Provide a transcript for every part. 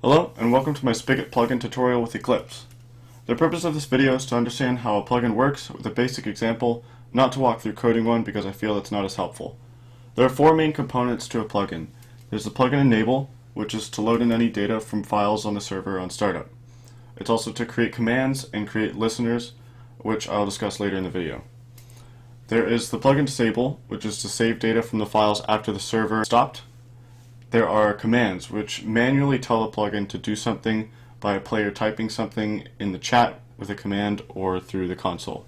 Hello, and welcome to my Spigot plugin tutorial with Eclipse. The purpose of this video is to understand how a plugin works with a basic example, not to walk through coding one because I feel it's not as helpful. There are four main components to a plugin. There's the plugin enable, which is to load in any data from files on the server on startup. It's also to create commands and create listeners, which I'll discuss later in the video. There is the plugin disable, which is to save data from the files after the server stopped. There are commands, which manually tell the plugin to do something by a player typing something in the chat with a command or through the console.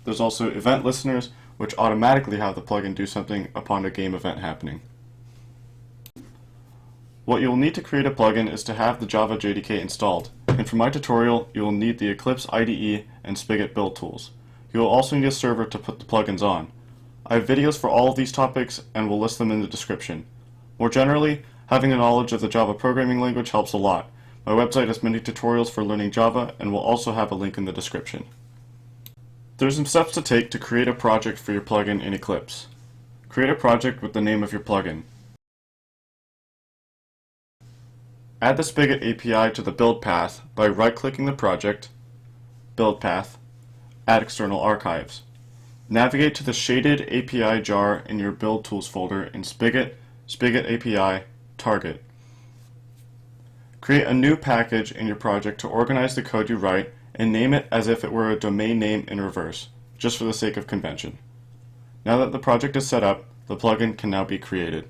There's also event listeners, which automatically have the plugin do something upon a game event happening. What you'll need to create a plugin is to have the Java JDK installed, and for my tutorial you will need the Eclipse IDE and Spigot build tools. You will also need a server to put the plugins on. I have videos for all of these topics and will list them in the description. More generally, having a knowledge of the Java programming language helps a lot. My website has many tutorials for learning Java and will also have a link in the description. There are some steps to take to create a project for your plugin in Eclipse. Create a project with the name of your plugin. Add the Spigot API to the build path by right-clicking the project, build path, add external archives. Navigate to the shaded API jar in your build tools folder in Spigot API, target. Create a new package in your project to organize the code you write and name it as if it were a domain name in reverse, just for the sake of convention. Now that the project is set up, the plugin can now be created.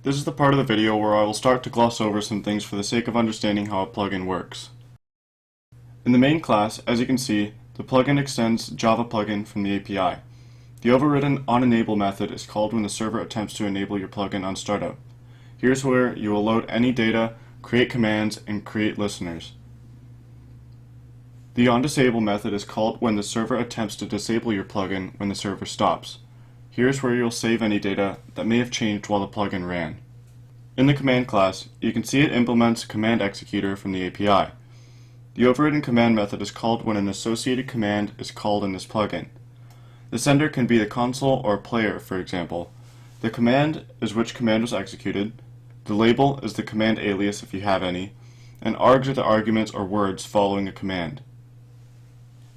This is the part of the video where I will start to gloss over some things for the sake of understanding how a plugin works. In the main class, as you can see, the plugin extends Java plugin from the API. The overridden onEnable method is called when the server attempts to enable your plugin on startup. Here's where you will load any data, create commands, and create listeners. The onDisable method is called when the server attempts to disable your plugin when the server stops. Here's where you'll save any data that may have changed while the plugin ran. In the command class, you can see it implements command executor from the API. The overridden command method is called when an associated command is called in this plugin. The sender can be the console or player, for example. The command is which command was executed, the label is the command alias if you have any, and args are the arguments or words following a command.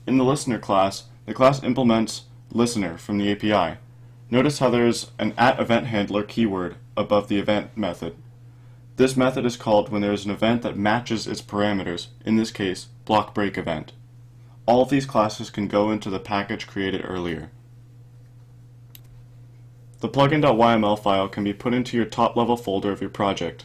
In the listener class, the class implements listener from the API. Notice how there is an @EventHandler keyword above the event method. This method is called when there is an event that matches its parameters, in this case, block break event. All of these classes can go into the package created earlier. The plugin.yml file can be put into your top level folder of your project.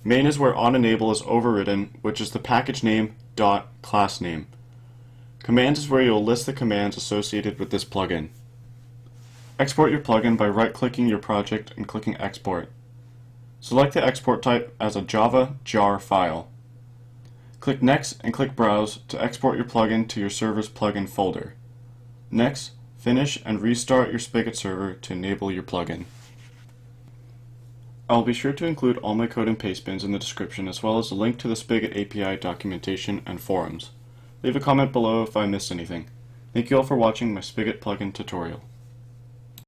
Main is where onEnable is overridden, which is the package name dot class name. Commands is where you'll list the commands associated with this plugin. Export your plugin by right-clicking your project and clicking Export. Select the export type as a Java jar file. Click Next and click Browse to export your plugin to your server's plugin folder. Next, finish and restart your Spigot server to enable your plugin. I'll be sure to include all my code and paste bins in the description as well as a link to the Spigot API documentation and forums. Leave a comment below if I missed anything. Thank you all for watching my Spigot plugin tutorial.